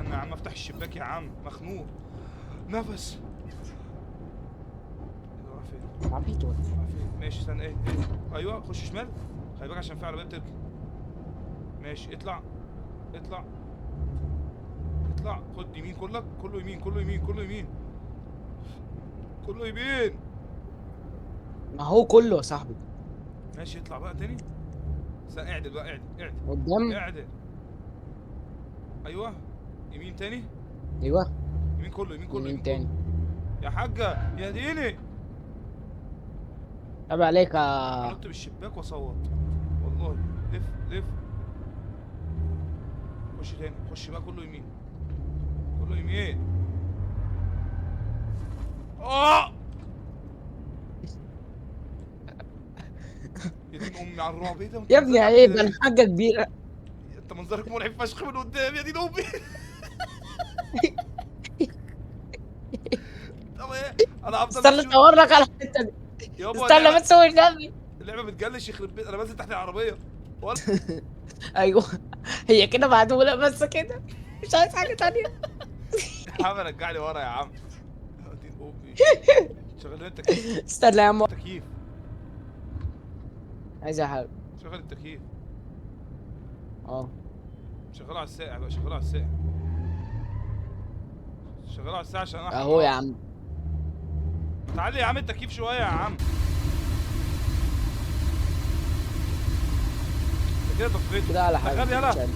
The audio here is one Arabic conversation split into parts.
استنى يا عم افتح الشباك يا عم، مخنوق نفس. راح فين؟ عبيط ولا راح فين؟ ماشي استنى ايه ايوه خش شمال، خلي بالك عشان في عربيه بتركن. ماشي اطلع اطلع اطلع، خد يمين كلك، كله يمين كله يمين كله يمين كله يمين. ما هو كله يا صاحبي. ماشي اطلع بقى تاني. اعدل بقى، اعدل قدام. اعدل. ايوه يمين تاني. ايوه. يمين كله يمين كله يمين يمين كله. تاني. يا حاجه يا ديني. عيب عليك هنط بالشباك واصوت والله. لف لف. خش تاني، خش بقى كله يمين كله يمين. اه يا دين امي على الرعب. ايه ده انت يا ابني منظرك عامل عيب، كده انا ليه؟ حاجه كبيره. انت منظرك مرعب فشخ من قدام يا دين امي. طب ايه، انا هفضل استنى ماشي ادور لك على الحته دي. يابا استنى اللعبه، بس هو النبي. اللعبه بتجلش يخرب بيت، انا بنزل تحت العربيه ولا. ايوه. هي كده معدوله بس كده. مش عايز حاجه تانية. يا عم رجعني ورا يا عم. يا دين امي. شغل لنا التكييف. استنى يا عم. تكييف. عايز حاجه. شغل التكييف. اه. شغله على الساقع بقى، شغله على الساقع. شغله على الساقع عشان انا اهو يا حرام. عم. تعالي يا عم التكييف شويه يا عم. انت كده طفيته كده على حاجه. شغال يلا. عشان-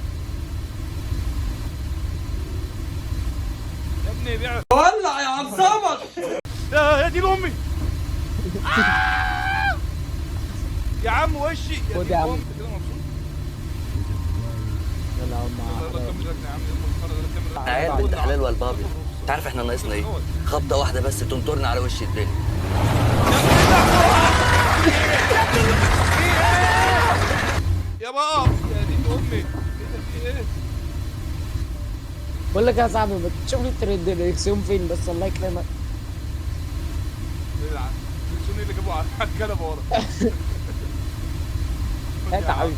يا ابني بيع. ولع يا عم سمر. يا دين امي. يا عم وشي يا خد دين يا عم. امي. انت كده مبسوط؟ يلا هم يلا يلا كمل ركن يا عم، يلا نتفرج يلا كمل ركن. عيال بنت حلال وقلب ابيض. انت عارف احنا ناقصنا ايه؟ خبطه واحده بس تنطرنا على وش الدنيا. يا بابا يا دين امي. ايه ده في ايه؟ بقول لك يا صاحبي، ما تشوف لي الدريكسيون فين بس، الله يكرمك. ايه ده السوني اللي جابوه على الكنبه ورا. هات يا حبيبي.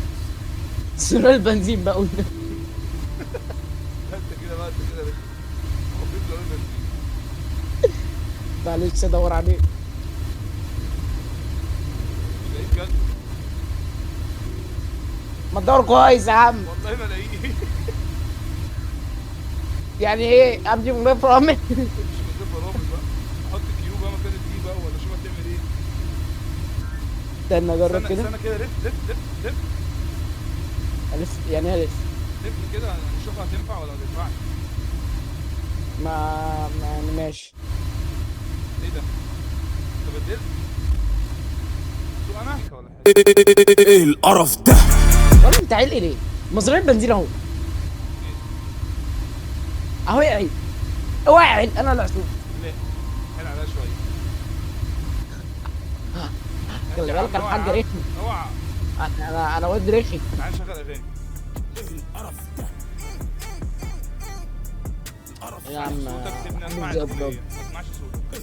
سرور البنزين بقى قلنا. انت كده بقى، انت كده بس. خبيت له ايه بنزين. معلش ادور عليه. مش لاقيه بجد. ما تدور كويس يا عم. والله ما لاقيه. يعني ايه امشي من غير فرامل؟ مش من غير برامج بقى. حط كيو بقى مكان الدي بقى، ولا شوف هتعمل ايه. استنى اجرب استنى كده. استنى كده، لف لف لف لف. الف يعني الف. لف كده نشوفها هتنفع ولا ما تنفعش. يعني ماشي. ايه ده؟ انت بدلت؟ سوق انا ولا حاجه؟ ايه القرف ده؟ والله انت عيل ليه؟ مصدر البنزين اهو. اهو يا عيل. اوعى يا عيل، انا اللي هشوف. ليه؟ حل عليها شويه. خلي يا عم بالك اوعى الحاج يا عم. رخي. اوعى. انا واد رخي. تعال نشغل اغاني. يا عم صوتك سيبني اسمع زياد الاغنيه، زازا. ما اسمعش صوتك.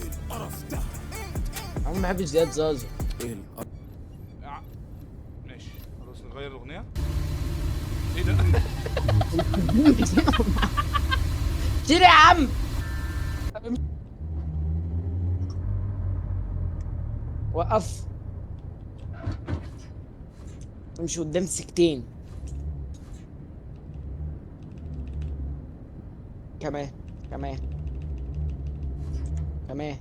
يا عم ما بحبش زياد زازا. ماشي خلاص نغير الاغنيه. ايه ده؟ شيل يا عم. وقف. امشي قدام سكتين. كمان. كمان. كمان.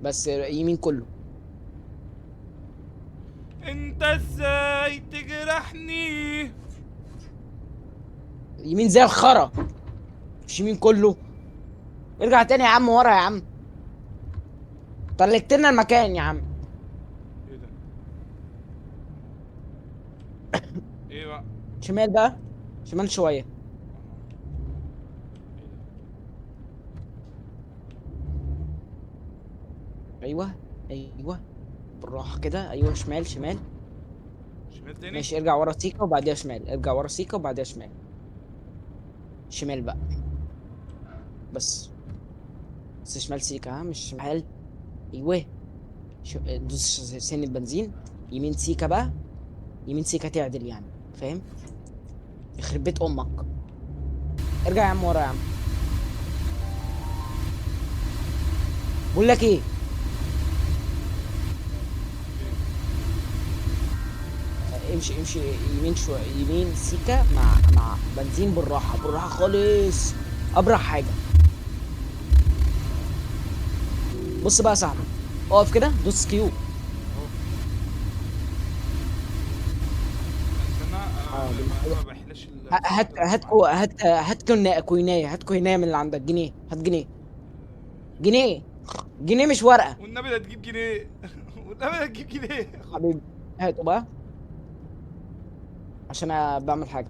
بس يمين كله. انت ازاي تجرحني؟ يمين زي الخرا. مش يمين كله. ارجع تاني يا عم ورا يا عم. طلقت لنا المكان يا عم. ايه ده؟ ايه بقى؟ شمال بقى. شمال شوية. ايوه. ايوه. بالراحة كده، ايوه شمال شمال. شمال تاني؟ ماشي ارجع ورا سيكا وبعديها شمال، ارجع ورا سيكا وبعديها شمال. شمال بقى. بس شمال سيكا، ها مش شمال. ايوه. دوس سن البنزين. يمين سيكا بقى. يمين سيكا تعدل يعني، فاهم؟ يخرب بيت امك. ارجع يا عم ورا يا عم. بقول لك ايه، امشي امشي يمين شويه، يمين سيكا مع بنزين، بالراحه بالراحه خالص، ابرح حاجه. بص بقى يا صاحبي، اقف كده دوس كيو. اهو. استنى اه انا ما بحلاش هات السرعة هات معايا. هات كوينايه، هات كوينايه من اللي عندك، جنيه، هات جنيه، جنيه، جنيه مش ورقه. والنبي لا تجيب جنيه والنبي لا تجيب جنيه خد. حبيبي هاته بقى عشان أنا بعمل حاجه.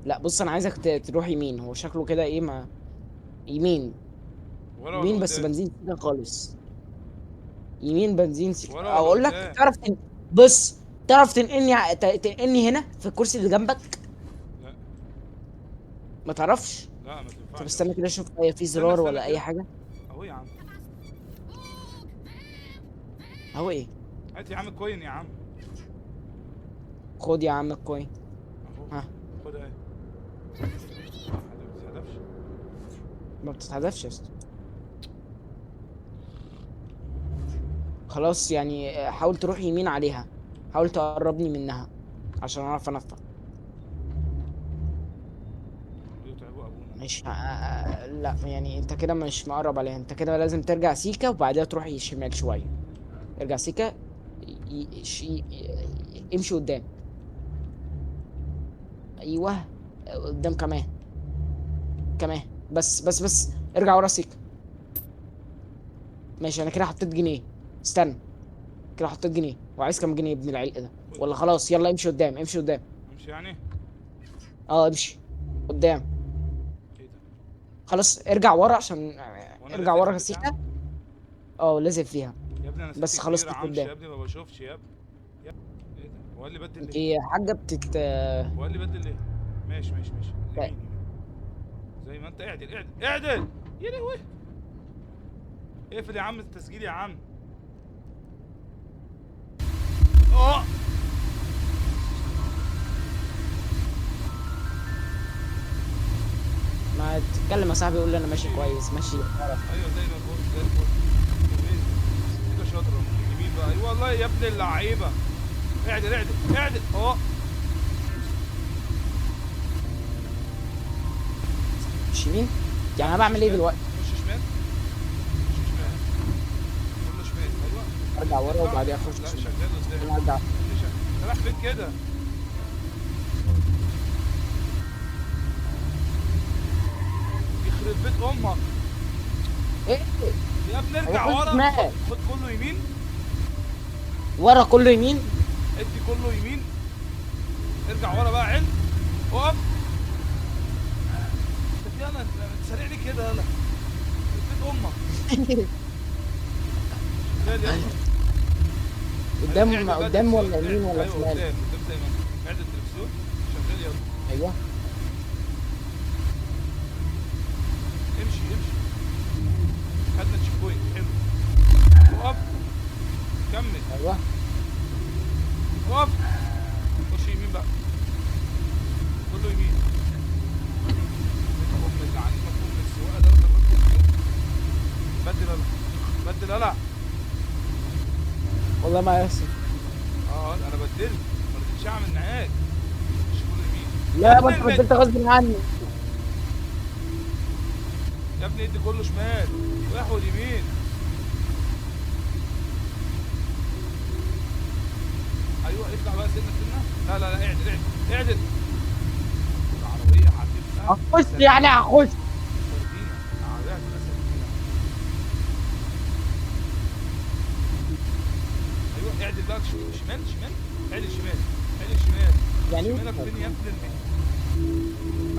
لا بص، انا عايزك تروح يمين، هو شكله كده ايه، ما يمين، ورا ولا يمين بس قدام؟ بنزين سيكا خالص. يمين بنزين سيكا، ورا ولا اقول لك قدام؟ تعرف بص، تعرف تنقلني تنقلني هنا في الكرسي اللي جنبك؟ لا ما تعرفش؟ لا ما طب تنفعش استنى اصلا. كده اشوف اي في استنى زرار استنى ولا اي كده. حاجه. اهو يا عم. اهو ايه؟ هات يا عم الكوين يا عم. خد يا عم الكوين. اهو. ها، خد اهي. ما بتتهدفش. ما بتتهدفش يا اسطى. خلاص يعني حاول تروح يمين عليها، حاول تقربني منها عشان اعرف انفذ. بيتعبوا ابونا. مش لا يعني انت كده مش مقرب عليها، انت كده لازم ترجع سيكا وبعدها تروح شمال شويه. ارجع سيكا، امشي قدام. ايوه، قدام كمان، كمان، بس ارجع ورا سيكا. ماشي انا كده حطيت جنيه. استنى، كده حطيت جنيه وعايز كام جنيه يا ابن العلق ده؟ خد. ولا خلاص يلا امشي قدام، امشي قدام. امشي يعني. اه امشي قدام. ايه ده؟ خلاص ارجع ورا عشان وانا ارجع لازق في ورا البتاع؟ سيكا. اه لازق فيها. يا ابني انا ست بس خلاص كبير مش عمش قدام. يا ابني ما بشوفش يا ابني. يا ايه ده؟ هو قال لي بدل انت ليه؟ يا حاجه هو قال لي بدل ليه؟ ماشي ماشي ماشي. يمين يمين. زي ما انت اعدل اعدل اعدل. يا لهوي. اقفل يا عم التسجيل يا عم. اه ما تتكلم يا صاحبي، يقول لي انا ماشي كويس ماشي. ايوه زي ما بقول زي الفل. يمين. كده شاطره. يمين بقى. اي والله يا ابن اللعيبه. اعدل اعدل اعدل. اه مش يمين؟ يعني انا بعمل ايه دلوقتي؟ خش شمال. خش شمال. كله شمال. ايوه. ارجع ورا اطلع. وبعدين اخش لا شمال. شغال قدام. انا ارجع. انت رايح فين كده؟ يخرب بيت امك. ايه؟ يا ابني ارجع هو كله ورا. شمال. خد كله يمين. ورا كله يمين. ادي كله يمين. ارجع ورا بقى عل. اقف. انت في انا تسرع لي كده يلا. بيت امك. شغال يلا. قدام اعدل بقى قدام ولا الدركسيون. يمين ولا ايوه شمال؟ قدام قدام زي ما انت. اعدل الدركسيون. شغال يلا. ايوه. امشي امشي. خدنا تشيك بوينت حلو. وقف. كمل. ايوه. وقف. خش يمين بقى. كله يمين. ام اللي علمك ام السواقه ده ولا بدل انا. بدل انا. والله ما يحصل. اه انا بدلت. ما رضيتش اعمل معاك. مش كله يمين. لا ما انت بدلت غصب عني. يا ابني ادي كله شمال. واحد يمين. ايوه اطلع بقى سنه سنه. لا لا لا اعدل اعدل اعدل. العربيه هتبقى هخش يعني هخش. سردينه. العربيه هتبقى سردينه. ايوه اعدل بقى شمال شمال. اعدل شمال. اعدل شمال. يعني شمالك فين يا ابن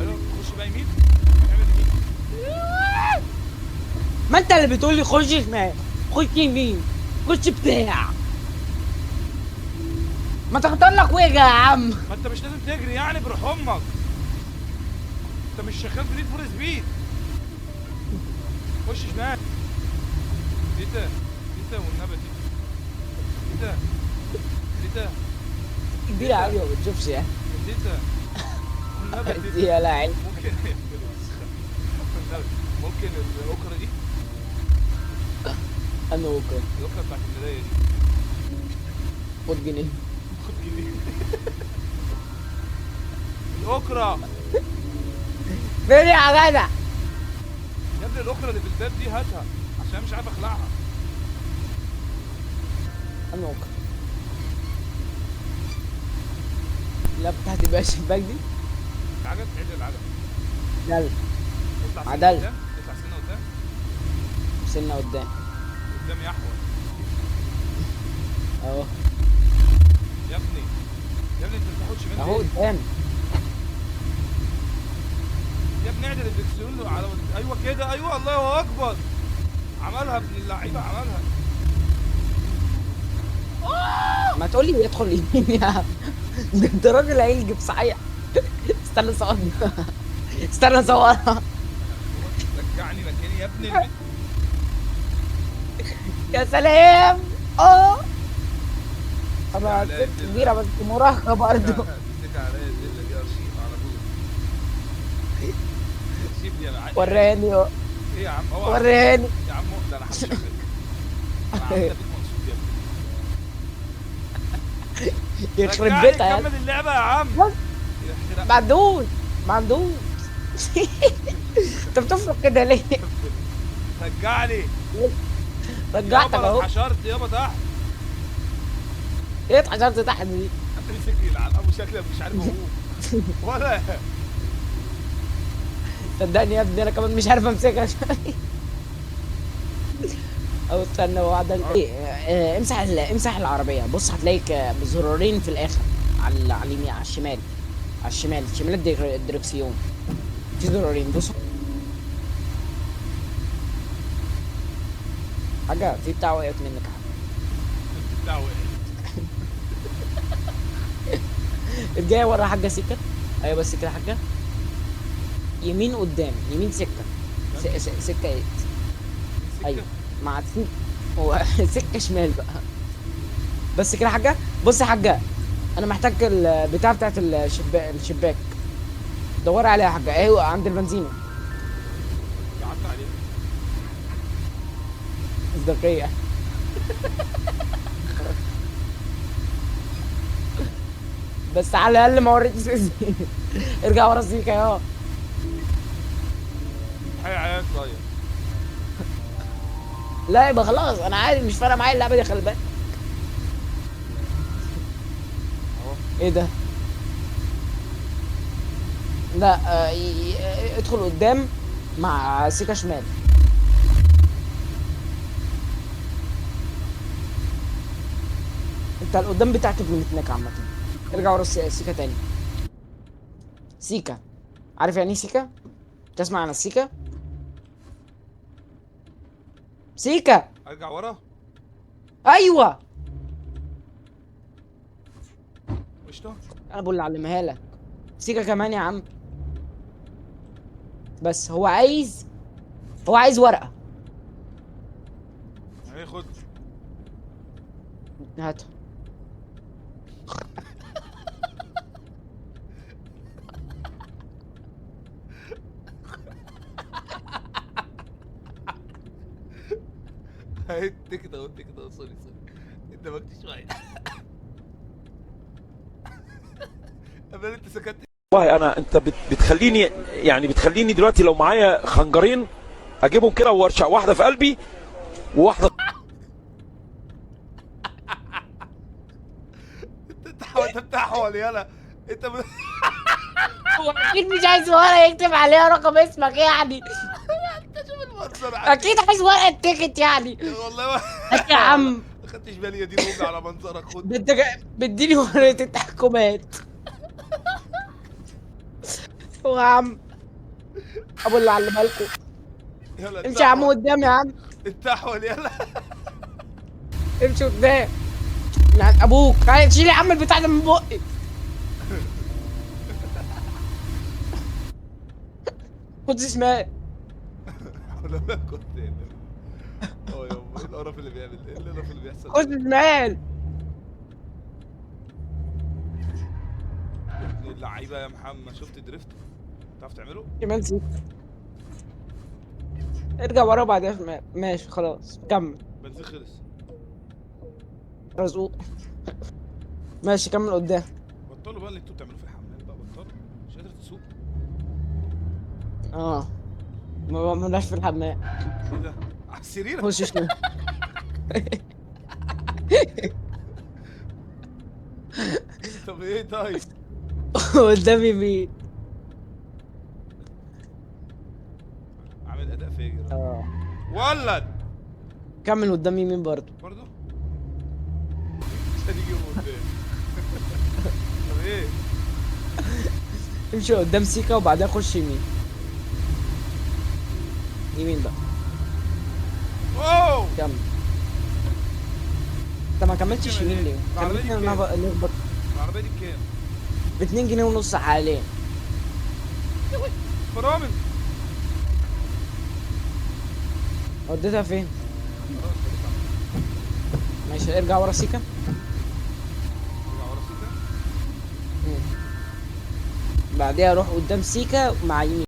ايوه خش بقى يمين. اعمل يمين. ما انت اللي بتقول لي خش شمال، خش يمين، خش بتاع. ما تختار لك وجه يا عم. ما انت مش لازم تجري يعني بروح امك. انت مش شغال في نيد فور سبيد. خش شمال. ايه ده؟ ايه ده والنبي دي؟ ايه ده؟ ايه ده؟ كبيرة عادي ما بتشوفش يعني. يا تيتا والنبي يا دي تيتا يا لاعب. ممكن ممكن الاوكرا دي، انا اوكي الاوكرا بتاعت المرايه دي خد جنيه. خد جنيه. الاوكرا فين يا جدع؟ يا ابني الاوكرا اللي في الباب دي هاتها عشان مش عارف اخلعها. انا اوكي. لا بتاعتي بقى الشباك دي. العجل عدل العجل. يلا اطلع سنه عدل. قدام، اطلع سنه قدام. سنة قدام قدام يا احول. اهو. يا ابني يا ابني انت ما بتاخدش مني اهو ليه؟ قدام. يا ابني اعدل الدكسيون على ايوه كده، ايوه الله اكبر. عملها ابن اللعيبه عملها. ما تقول لي يدخل يمين يا عم. ده انت راجل هيلجب صحيح. استنى صورني. استنى صورها. رجعني مكاني يا ابني البيت. يا سلام. اه انا لا، ست لا. كبيرة بس مراهقة برضه. نسيت عليا الزله دي ارشيف على طول. ارشيف دي انا عايز. وراني ايه يا عم اوعى. وراني. يا عم ده انا هشوفك. انا عامل فيك مقصود يا ابني. يخرب رجعني بيتها يا كمل اللعبه يا عم. بص. يخرب- معدوش معدوش. انت بتفرق كده ليه؟ رجعني. رجعتك يابا اهو. انا اتحشرت يابا تحت. ايه اتحشرت تحت دي؟ انت مسكني يلعن ابو شكلي مش عارف اقوم ولا. صدقني يا ابني انا كمان مش عارف امسكها. او استنى وعدل امسح العربيه. بص هتلاقي زرارين في الاخر على اليمين، على الشمال، على الشمال، شمال الدركسيون في زرارين. بص حاجه في بتاع وقعت منك يا حاجه. بتاع وقع. الجايه ورا حاجه سكه. ايوه بس كده حاجه. يمين قدام، يمين سكه. سكه ايه؟ ايوه مع هو سكه شمال بقى. بس كده حاجه. بص يا حاجه انا محتاج البتاع بتاعت الشباك. دوري عليها يا حاجه. ايوه عند البنزينه. قعدت عليه. مصداقيه. بس على الاقل ما وريتش اسمي. ارجع ورا السيكه يا. حي عيال صغير. لا يبقى خلاص انا عادي مش فارقه معايا اللعبه دي خلي بالك. اهو ايه ده؟ لا ادخل قدام مع سيكا شمال. انت القدام بتاعك ابن متنك عامة. ارجع ورا سيكا تاني. سيكا عارف يعني ايه سيكا؟ تسمع عن السيكا؟ سيكا ارجع ورا. ايوه. قشطه. انا بقول اللي علمها لك. سيكا كمان يا عم. بس هو عايز ورقة. اهي خد. هاتها. اهي التيكت اهو، التيكت اهو. سوري انت مكتش شويه. قبل انت سكت. والله انا انت بتخليني يعني بتخليني دلوقتي لو معايا خنجرين اجيبهم كده وارشق واحده في قلبي وواحده. انت بتحول يالا. انت هو اكيد مش عايز ورقة يكتب عليها رقم اسمك يعني. انت شوف المنظر. اكيد عايز ورقة تيكت يعني. والله ما هات يا عم. ما خدتش بالي يا دين امي على منظرك. خد. ده انت بتديني ورقة التحكمات. هو يا عم ابو اللي علمها لكم. يلا امشي يا عم قدام يا عم. التحول يلا. امشي قدام. لعن ابوك. تعالى شيل يا عم البتاع ده من بقي. خد شمال. ولا لا كنت اه يابا ايه القرف اللي بيعمل، ايه القرف اللي بيحصل خد ده؟ شمال. اللعيبه يا محمد، شفت دريفت؟ تعرف تعمله؟ شمال سيكا. ارجع ورا بعدين ماشي خلاص كمل. بنزين خلص. رزقوق. ماشي كمل قدام. بطلوا بقى اللي انتوا بتعملوه في الحمام بقى، بطلوا. مش قادر تسوق. اه ما بعملناش في الحمام. ايه ده؟ على السرير. خش شمال. طب ايه طيب؟ قدام يمين. عامل اداء فاجر. اه ولد كمل قدام يمين برضه. برضه مش هتيجي من قدام. طب ايه؟ امشي قدام سيكا وبعدين خش يمين. يمين بقى. اوه كمل. انت ما كملتش كمل يمين ايه؟ ليه؟ العربية دي كملت انا بكام؟ نخبط العربيه دي بكام؟ ب 2 جنيه ونص حاليا. فرامل. وديتها فين؟ خلاص خليك ماشي ارجع ورا سيكا. ارجع ورا سيكا. بعديها روح قدام سيكا مع يمين.